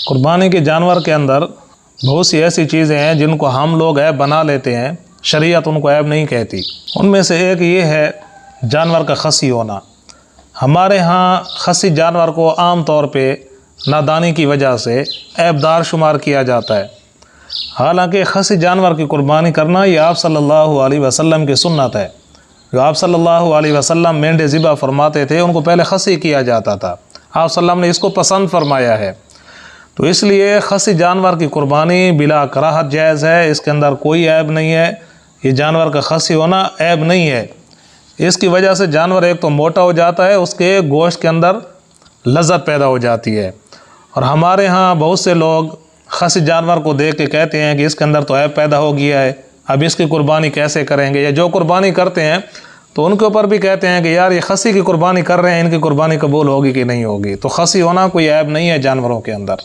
قربانی کے جانور کے اندر بہت سی ایسی چیزیں ہیں جن کو ہم لوگ عیب بنا لیتے ہیں، شریعت ان کو عیب نہیں کہتی۔ ان میں سے ایک یہ ہے جانور کا خصی ہونا۔ ہمارے ہاں خصی جانور کو عام طور پہ نادانی کی وجہ سے عیب دار شمار کیا جاتا ہے، حالانکہ خصی جانور کی قربانی کرنا یہ آپ صلی اللہ علیہ وسلم کی سنت ہے۔ جو آپ صلی اللہ علیہ وسلم مینڈے ذبح فرماتے تھے ان کو پہلے خصی کیا جاتا تھا، آپ صلی اللہ علیہ وسلم نے اس کو پسند فرمایا ہے، تو اس لیے خصی جانور کی قربانی بلا کراہت جائز ہے، اس کے اندر کوئی عیب نہیں ہے۔ یہ جانور کا خصی ہونا عیب نہیں ہے، اس کی وجہ سے جانور ایک تو موٹا ہو جاتا ہے، اس کے گوشت کے اندر لذت پیدا ہو جاتی ہے۔ اور ہمارے ہاں بہت سے لوگ خصی جانور کو دیکھ کے کہتے ہیں کہ اس کے اندر تو عیب پیدا ہو گیا ہے، اب اس کی قربانی کیسے کریں گے، یا جو قربانی کرتے ہیں تو ان کے اوپر بھی کہتے ہیں کہ یار یہ خصی کی قربانی کر رہے ہیں، ان کی قربانی قبول ہوگی کہ نہیں ہوگی۔ تو خصی ہونا کوئی عیب نہیں ہے جانوروں کے اندر۔